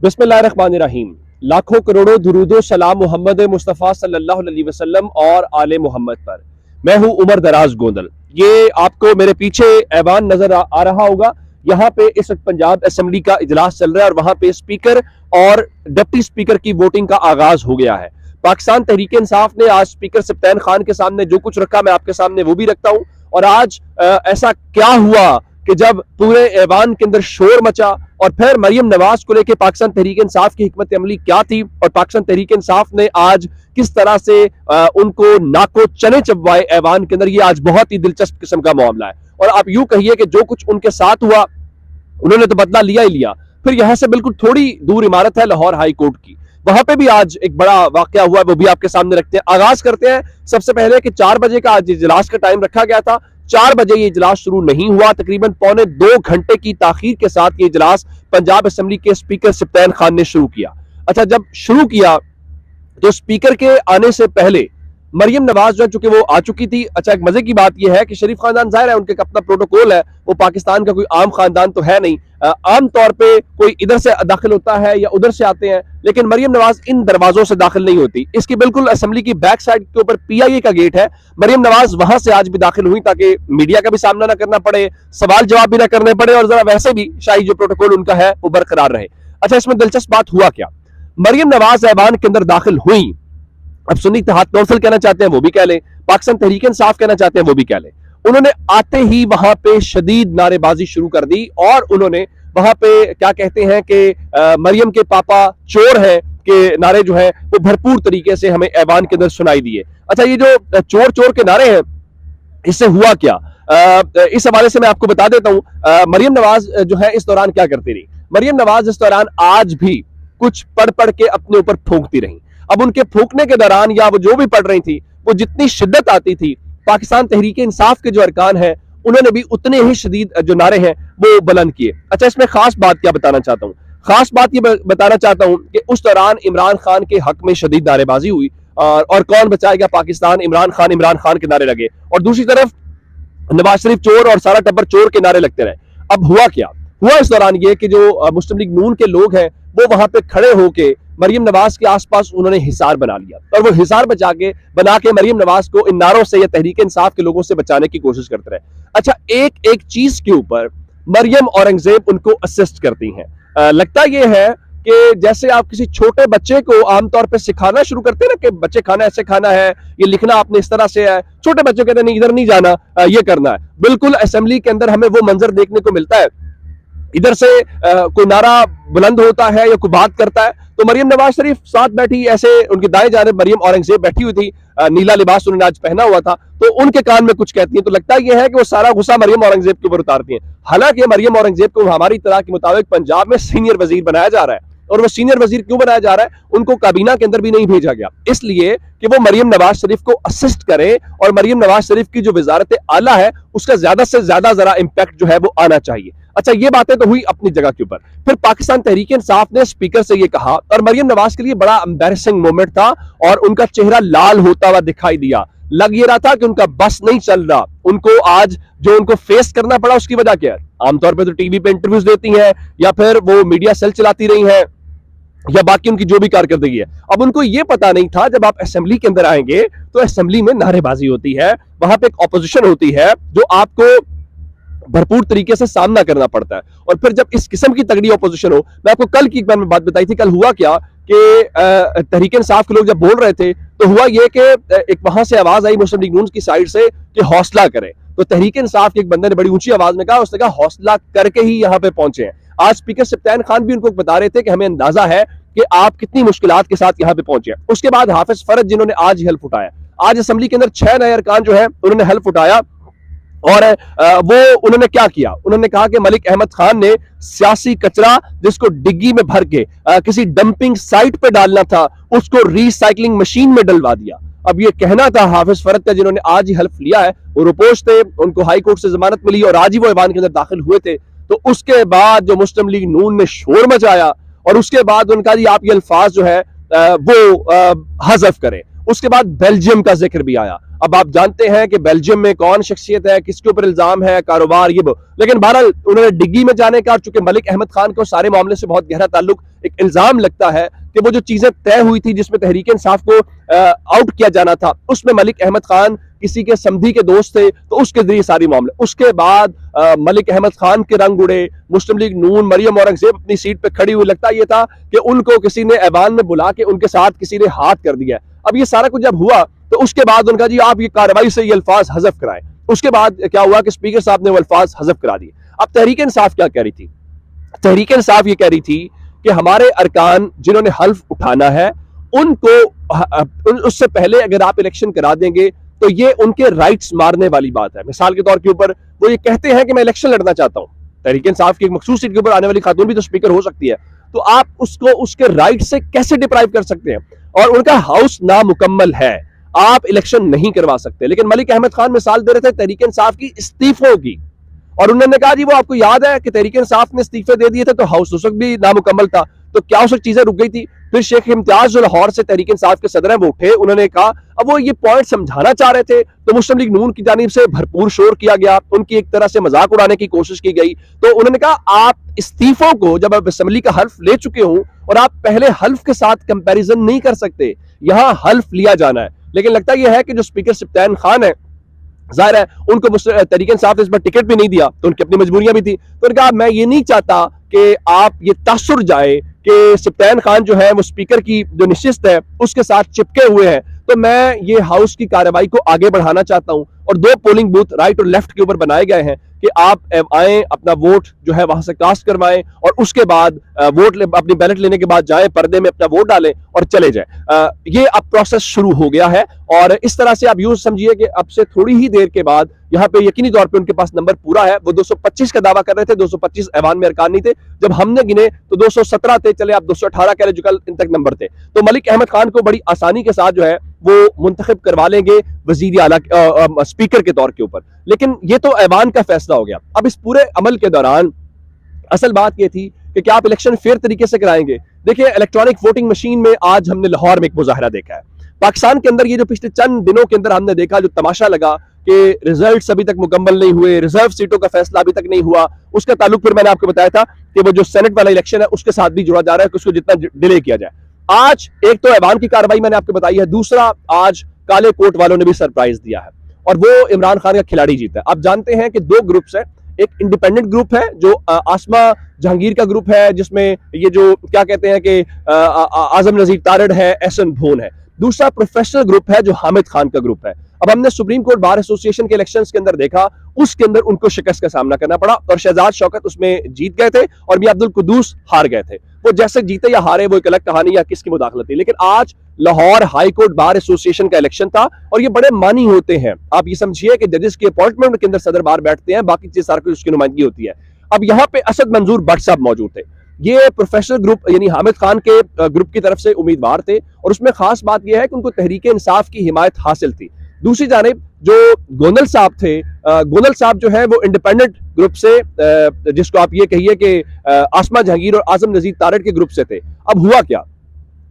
बिस्मिल्लाहिर्रहमानिर्रहीम। लाखों करोड़ों दुरूदो सलाम मोहम्मद मुस्तफ़ा सल्लल्लाहु अलैहि वसल्लम और आले मोहम्मद पर। मैं हूं उमर दराज गोंदल। ये आपको मेरे पीछे ऐवान नजर आ रहा होगा। यहाँ पे इस वक्त पंजाब असेंबली का इजलास चल रहा है और वहां पे स्पीकर और डिप्टी स्पीकर की वोटिंग का आगाज हो गया है। पाकिस्तान तहरीक इंसाफ ने आज स्पीकर सप्तान खान के सामने जो कुछ रखा, मैं आपके सामने वो भी रखता हूं। और आज ऐसा क्या हुआ कि जब पूरे ऐवान के अंदर शोर मचा और फिर मरियम नवाज को लेकर पाकिस्तान तहरीक इंसाफ की हिकमत अमली क्या थी और पाकिस्तान तहरीक इंसाफ ने आज किस तरह से उनको नाको चने चबवाए ऐवान के अंदर, ये आज बहुत ही दिलचस्प किस्म का मामला है। और आप यूं कहिए कि जो कुछ उनके साथ हुआ उन्होंने तो बदला लिया ही लिया। फिर यहां से बिल्कुल थोड़ी दूर इमारत है लाहौर हाई कोर्ट की, वहां पे भी आज एक बड़ा वाकया हुआ है, वो भी आपके सामने रखते हैं। आगाज करते हैं सबसे पहले कि 4 बजे का आज इजलास का टाइम रखा गया था। 4 बजे ये इजलास शुरू नहीं हुआ। तकरीबन पौने 2 घंटे की ताखीर के साथ ये इजलास पंजाब असेंबली के स्पीकर सप्तान खान ने शुरू किया। अच्छा, जब शुरू किया तो स्पीकर के आने से पहले मरियम नवाज जो चूंकि वो आ चुकी थी। अच्छा, एक मजे की बात यह है कि शरीफ खानदान जाहिर है उनके अपना प्रोटोकॉल है, वो पाकिस्तान का कोई आम खानदान तो है नहीं। आम तौर पे कोई इधर से दाखिल होता है या उधर से आते हैं, लेकिन मरियम नवाज इन दरवाजों से दाखिल नहीं होती। इसकी बिल्कुल असेंबली की बैक साइड के ऊपर पीआईए का गेट है। मरियम नवाज वहां से आज भी दाखिल हुई ताकि मीडिया का भी सामना ना करना पड़े, सवाल जवाब भी ना करने पड़े और जरा वैसे भी शाही जो प्रोटोकॉल उनका है वो बरकरार रहे। अच्छा, इसमें दिलचस्प बात हुआ क्या, मरियम नवाज ऐवान के अंदर दाखिल हुई। अब सुन्नी इत्तेहाद काउंसिल कहना चाहते हैं वो भी कह लें, पाकिस्तान तहरीक इंसाफ कहना चाहते हैं वो भी कह लें। उन्होंने आते ही वहां पे शदीद नारेबाजी शुरू कर दी और उन्होंने वहां पे क्या कहते हैं कि मरियम के पापा चोर हैं के नारे जो है वो भरपूर तरीके से हमें ऐवान के अंदर सुनाई दिए। अच्छा, ये जो चोर चोर के नारे हैं, इससे हुआ क्या, इस हवाले से मैं आपको बता देता हूं। मरियम नवाज जो है इस दौरान क्या करती रही। मरियम नवाज इस दौरान आज भी कुछ पढ़ पढ़ के अपने ऊपर फूंकती रही। अब उनके फूंकने के दौरान या वो जो भी पढ़ रही थी, वो जितनी शिद्दत आती थी, पाकिस्तान तहरीक इंसाफ के जो अरकान हैं उन्होंने भी उतने ही शदीद जो नारे हैं वो बुलंद किए। अच्छा, इसमें खास बात क्या बताना चाहता हूँ, खास बात ये बताना चाहता हूँ कि उस दौरान इमरान खान के हक में शदीद नारेबाजी हुई और कौन बचाएगा पाकिस्तान, इमरान खान के नारे लगे और दूसरी तरफ नवाज शरीफ चोर और सारा टब्बर चोर के नारे लगते रहे। अब हुआ क्या, हुआ इस दौरान ये कि जो मुस्लिम लीग नून के लोग हैं वो वहां पे खड़े होके मरियम नवाज के आसपास उन्होंने हिसार बना लिया और वो हिसार बना के मरियम नवाज को इन नारों से या तहरीक इंसाफ के लोगों से बचाने की कोशिश करते रहे। अच्छा, एक एक चीज के ऊपर मरियम औरंगजेब उनको असिस्ट करती हैं। लगता यह है कि जैसे आप किसी छोटे बच्चे को आमतौर पर सिखाना शुरू करते हैं ना कि बच्चे खाना ऐसे खाना है, ये लिखना आपने इस तरह से है, छोटे बच्चे कहते हैं नहीं इधर नहीं जाना, ये करना है। बिल्कुल असेंबली के अंदर हमें वो मंजर देखने को मिलता है, इधर से कोई नारा बुलंद होता है या कोई बात करता है तो मरियम नवाज शरीफ साथ बैठी, ऐसे उनकी दाएं जानिब मरियम औरंगजेब बैठी हुई थी, नीला लिबास उन्होंने आज पहना हुआ था, तो उनके कान में कुछ कहती हैं तो लगता यह है कि वो सारा गुस्सा मरियम औरंगजेब के ऊपर उतारती हैं। हालांकि मरियम औरंगजेब को हमारी तरह के मुताबिक पंजाब में सीनियर वजीर बनाया जा रहा है और वो सीनियर वजीर क्यों बनाया जा रहा है, उनको काबीना के अंदर भी नहीं भेजा गया, इसलिए कि वो मरियम नवाज शरीफ को असिस्ट करे और मरियम नवाज शरीफ की जो वजारत आला है उसका ज्यादा से ज्यादा जरा इंपैक्ट जो है वो आना चाहिए। अच्छा, ये बातें तो हुई अपनी जगह के ऊपर। फिर पाकिस्तान तहरीक इंसाफ ने स्पीकर से ये कहा और मरियम नवाज के लिए बड़ा एम्बैरेसिंग मोमेंट था और उनका चेहरा लाल होता हुआ दिखाई दिया। लग ये रहा था कि उनका बस नहीं चल रहा, उनको आज जो उनको फेस करना पड़ा उसकी वजह क्या है। आमतौर पर तो टीवी पे इंटरव्यूज देती हैं या फिर वो मीडिया सेल चलाती रही हैं या बाकी उनकी जो भी कारकर्दगी है। अब उनको ये पता नहीं था जब आप असेंबली के अंदर आएंगे तो असेंबली में नारेबाजी होती है, वहां पे एक ऑपोजिशन होती है जो आपको भरपूर तरीके से सामना करना पड़ता है और फिर जब इस किस्म की तगड़ी ऑपोजिशन हो, मैं आपको कल की एक बार में बात बताई थी, कल हुआ क्या कि तहरीक इंसाफ के लोग जब बोल रहे थे तो हुआ ये कि एक वहां से आवाज आई मुस्लिम लीग नून की साइड से कि हौसला करें, तो तहरीक इंसाफ के एक बंदे ने बड़ी ऊंची आवाज में कहा, उसने कहा हौसला करके ही यहाँ पे पहुंचे हैं। आज स्पीकर सप्तान खान भी उनको बता रहे थे कि हमें अंदाजा है कि आप कितनी मुश्किलात के साथ यहाँ पे पहुंचे हैं। उसके बाद हाफिज फरज जिन्होंने आज हल्फ उठाया, आज असेंबली के अंदर 6 नए अरकान जो है उन्होंने हल्फ उठाया और वो उन्होंने क्या किया, उन्होंने कहा कि मलिक अहमद खान ने सियासी कचरा जिसको डिग्गी में भर के किसी डंपिंग साइट पे डालना था उसको रिसाइकलिंग मशीन में डलवा दिया। अब ये कहना था हाफिज फरज का जिन्होंने आज ही हल्फ लिया है, वो रुपोश थे, उनको हाई कोर्ट से जमानत मिली और आज ही वो ऐवान के अंदर दाखिल हुए थे। तो उसके बाद जो मुस्लिम लीग नून ने शोर मचाया और उसके बाद उनका जी आप ये अल्फाज जो है वो हज़फ करें उसके बाद बेल्जियम का जिक्र भी आया। अब आप जानते हैं कि बेल्जियम में कौन शख्सियत है, किसके ऊपर इल्जाम है, कारोबार ये वो, लेकिन बहरहाल उन्होंने डिग्गी में जाने का, चूंकि मलिक अहमद खान को सारे मामले से बहुत गहरा ताल्लुक, एक इल्जाम लगता है कि वो जो चीजें तय हुई थी जिसमें तहरीक इंसाफ को आउट किया जाना था, उसमें मलिक अहमद खान किसी के समधी के दोस्त थे, तो उसके जरिए सारी मामले। उसके बाद मलिक अहमद खान के रंग उड़े, मुस्लिम लीग नून, मरियम औरंगजेब अपनी सीट पे खड़ी हुई, लगता यह था कि उनको किसी ने ऐवान में बुला के उनके साथ किसी ने हाथ कर दिया। अब ये सारा कुछ जब हुआ तो उसके बाद उनका जी आप ये कार्रवाई से ये अल्फाज हज़फ कराएं। उसके बाद क्या हुआ कि स्पीकर साहब ने वो अल्फाज हज़फ करा दिए। अब तहरीक इंसाफ क्या कह रही थी? तहरीक इंसाफ ये कह रही थी कि हमारे अरकान जिन्होंने हल्फ उठाना है उनको उससे पहले अगर आप इलेक्शन करा देंगे तो ये उनके राइट्स मारने वाली बात है। मिसाल के तौर के ऊपर वो ये कहते हैं कि मैं इलेक्शन लड़ना चाहता हूं, तहरीक इंसाफ की एक मखसूस सीट के ऊपर आने वाली खातून भी तो स्पीकर हो सकती है, तो आप उसको उसके राइट से कैसे डिप्राइव कर सकते हैं? और उनका हाउस नामुकम्मल है, आप इलेक्शन नहीं करवा सकते। लेकिन मलिक अहमद खान मिसाल दे रहे थे तहरीक इंसाफ की इस्तीफों की, और उन्होंने कहा जी वो आपको याद है कि तहरीक इंसाफ ने इस्तीफे दे दिए थे तो हाउस उस वक्त भी नामुकम्मल था, तो क्या उस वक्त चीजें रुक गई थी? फिर शेख इम्तियाज जो लाहौर से तहरीक इंसाफ के सदर हैं वो उठे, उन्होंने कहा, अब वो ये पॉइंट समझाना चाह रहे थे तो मुस्लिम लीग नून की जानिब से भरपूर शोर किया गया, उनकी एक तरह से मजाक उड़ाने की कोशिश की गई। तो उन्होंने कहा आप इस्तीफों को, जब आप असेंबली का हल्फ ले चुके हो और आप पहले हल्फ के साथ कंपैरिजन नहीं कर सकते, यहां हल्फ लिया जाना है। लेकिन लगता यह है कि जो स्पीकर सिप्तान खान है, जाहिर है उनको तहरीक इंसाफ ने इस पर टिकट भी नहीं दिया, तो उनकी अपनी मजबूरियां भी थी। तो उन्होंने कहा मैं ये नहीं चाहता कि आप ये तासुर जाए कि सिप्तान खान जो है वो स्पीकर की जो नशिस्त है उसके साथ चिपके हुए हैं, तो मैं ये हाउस की कार्रवाई को आगे बढ़ाना चाहता हूं। और 2 पोलिंग बूथ राइट और लेफ्ट के ऊपर बनाए गए हैं कि आप आए, अपना वोट जो है वहां से कास्ट करवाएं और उसके बाद वोट अपनी बैलेट लेने के बाद जाएं, पर्दे में अपना वोट डालें और चले जाएं। ये अब प्रोसेस शुरू हो गया है और इस तरह से आप यूं समझिए कि अब से थोड़ी ही देर के बाद यहाँ पे यकीनी तौर पे उनके पास नंबर पूरा है। वो 225 का दावा कर रहे थे, 225 ऐवान में अरकान नहीं थे, जब हमने गिने तो 217 थे, चले आप 218 कह रहे जो कल इन तक नंबर थे। तो मलिक अहमद खान को बड़ी आसानी के साथ जो है वो मुंतखब करवा लेंगे वजीर आला स्पीकर के तौर के ऊपर। लेकिन ये तो ऐवान का फैसला हो गया। अब इस पूरे अमल के दौरान असल बात ये थी कि क्या आप इलेक्शन फेयर तरीके से कराएंगे? देखिए, इलेक्ट्रॉनिक वोटिंग मशीन में आज हमने लाहौर में एक मुजाहरा देखा है। पाकिस्तान के अंदर ये जो पिछले चंद दिनों के अंदर हमने देखा, जो तमाशा लगा कि रिजल्ट्स अभी तक मुकम्मल नहीं हुए, रिजर्व सीटों का फैसला अभी तक नहीं हुआ, उसका ताल्लुक फिर मैंने आपको बताया था कि वो जो सेनेट वाला इलेक्शन है उसके साथ भी जुड़ा जा रहा है कि उसको जितना डिले किया जाए। आज एक तो ऐवान की कार्रवाई मैंने आपको बताई है, दूसरा आज काले कोट वालों ने भी सरप्राइज दिया है और वो इमरान खान का खिलाड़ी जीता है। आप जानते हैं कि 2 ग्रुप्स हैं, एक इंडिपेंडेंट ग्रुप है जो आसमा जहांगीर का ग्रुप है, जिसमें ये जो क्या कहते हैं कि आजम नजीर तारड़ है, एहसन भून है। दूसरा प्रोफेशनल ग्रुप है जो हामिद खान का ग्रुप है। अब हमने सुप्रीम कोर्ट बार एसोसिएशन के इलेक्शंस के अंदर देखा, उसके अंदर उनको शिकस्त का सामना करना पड़ा और शहजाद शौकत उसमें जीत गए थे और मियां अब्दुल कुद्दूस हार गए थे। वो जैसे जीते या हारे वो एक अलग कहानी या किसकी मुदाखलत थी। लेकिन आज Lahore high court bar association का इलेक्शन था और ये बड़े मानी होते हैं। आप ये समझिए कि जजेस की अपॉइंटमेंट के अंदर सदर बार बैठते हैं, बाकी चीज सारा कुछ उसकी नुमाइंदगी होती है। अब यहाँ पे असद मंजूर भट्ट साहब मौजूद थे, ये प्रोफेशनल ग्रुप यानी हामिद खान के ग्रुप की तरफ से उम्मीदवार थे और उसमें खास बात यह है कि उनको तहरीक इंसाफ की हिमायत हासिल थी। दूसरी जानिब जो गोंदल साहब थे, गोंदल साहब जो है वो इंडिपेंडेंट ग्रुप से, जिसको आप ये कहिए कि आसमा जहांगीर और आजम नजीर तारड़ के ग्रुप से थे। अब हुआ क्या?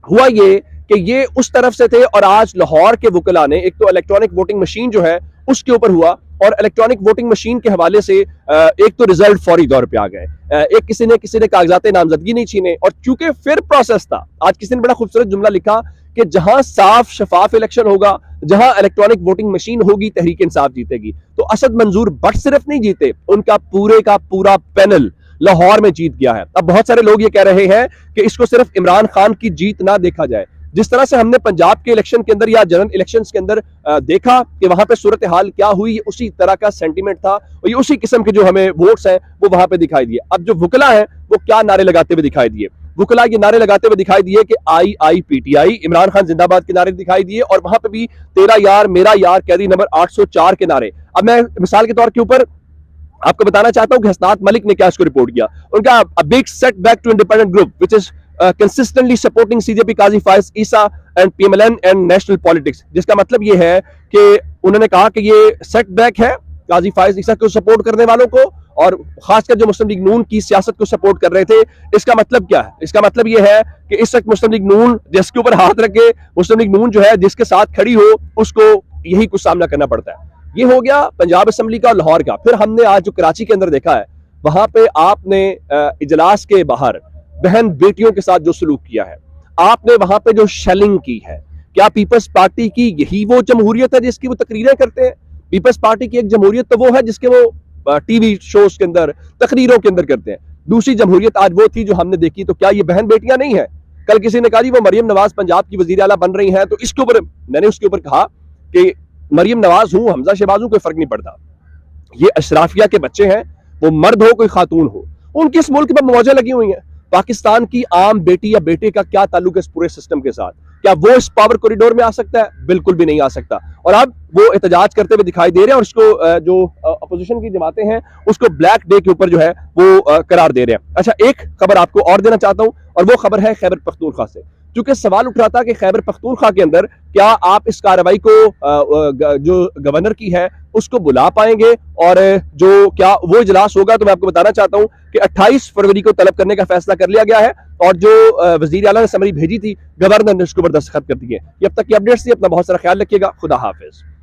हुआ ये कि ये उस तरफ से थे और आज लाहौर के वकला ने एक तो इलेक्ट्रॉनिक वोटिंग मशीन जो है उसके ऊपर हुआ और इलेक्ट्रॉनिक वोटिंग मशीन के हवाले से एक तो रिजल्ट फौरी तौर पे आ गए, एक किसी ने कागजात नामजदगी नहीं छीने और चूंकि फिर प्रोसेस था, आज किसी ने बड़ा खूबसूरत जुमला लिखा कि जहां साफ शफाफ इलेक्शन होगा, जहां इलेक्ट्रॉनिक वोटिंग मशीन होगी, तहरीक इंसाफ जीतेगी। तो असद मंजूर भट्ट सिर्फ नहीं जीते, उनका पूरे का पूरा पैनल लाहौर में जीत गया है। अब बहुत सारे लोग ये कह रहे हैं कि इसको सिर्फ इमरान खान की जीत ना देखा जाए, जिस तरह से हमने पंजाब के इलेक्शन के अंदर या जनरल इलेक्शंस के अंदर देखा कि वहां पे सूरत हाल क्या हुई, उसी तरह का सेंटीमेंट था और ये उसी किस्म के जो हमें वोट्स हैं वो वहां पे दिखाई दिए। अब जो वकला है वो क्या नारे लगाते हुए दिखाई दिए? वकला ये नारे लगाते हुए दिखाई दिए कि IIPTI, इमरान खान जिंदाबाद के नारे दिखाई दिए और वहां पे भी तेरा यार मेरा यार कैदी नंबर 804 के नारे। अब मैं मिसाल के तौर के ऊपर आपको बताना चाहता हूं कि हसनात मलिक ने क्या इसको रिपोर्ट किया। उनका a big setback to independent group which is consistently supporting CJP Qazi Faiz Issa and PMLN and national politics, जिसका मतलब ये है कि उन्होंने कहा कि ये सेटबैक है काजी फाइज ईसा को सपोर्ट करने वालों को और खासकर जो मुस्लिम लीग नून की सियासत को सपोर्ट कर रहे थे। इसका मतलब क्या है? इसका मतलब यह है कि इस वक्त मुस्लिम लीग नून जिसके ऊपर हाथ रखे, मुस्लिम लीग नून जो है जिसके साथ खड़ी हो, उसको यही कुछ सामना करना पड़ता है। ये हो गया पंजाब असेंबली का और लाहौर का। फिर हमने आज जो कराची के अंदर देखा है, वहां पे आपने इजलास के बाहर बहन बेटियों के साथ जो सलूक किया है, आपने वहां पे जो शेलिंग की है, क्या पीपल्स पार्टी की यही वो जमहूरियत है जिसकी वो तकरीरें करते हैं? पीपल्स पार्टी की एक जमहूरियत तो वो है जिसके वो टीवी शोज के अंदर, तकरीरों के अंदर करते हैं। दूसरी जमहूरियत आज वो थी जो हमने देखी। तो क्या ये बहन बेटियां नहीं है? कल किसी ने कहा जी वो मरियम नवाज पंजाब की वजीर आला बन रही हैं, तो इसके ऊपर मैंने उसके ऊपर कहा कि मरियम नवाज हूं, हमजा शहबाज हूं, कोई फर्क नहीं पड़ता। ये अशराफिया के बच्चे हैं, वो मर्द हो कोई खातून हो, उनकी इस मुल्क पर मौजें लगी हुई हैं। पाकिस्तान की आम बेटी या बेटे का क्या ताल्लुक है इस पूरे सिस्टम के साथ? क्या वो इस पावर कॉरिडोर में आ सकता है? बिल्कुल भी नहीं आ सकता। और अब वो एहतजाज करते हुए दिखाई दे रहे हैं और उसको जो अपोजिशन की जमातें हैं उसको ब्लैक डे के ऊपर जो है वो करार दे रहे हैं। अच्छा, एक खबर आपको और देना चाहता हूं और वो खबर है खैबर पख्तूनख्वा से, क्योंकि सवाल उठ रहा था कि खैबर पख्तूनख्वा के अंदर क्या आप इस कार्रवाई को जो गवर्नर की है उसको बुला पाएंगे, और जो क्या वो इजलास होगा। तो मैं आपको बताना चाहता हूं कि 28 फरवरी को तलब करने का फैसला कर लिया गया है और जो वजीर आला ने समरी भेजी थी, गवर्नर ने उसके ऊपर दस्तखत कर दिए। ये अब तक की अपडेट्स थी। अपना बहुत सारा ख्याल रखिएगा। खुदा हाफिज।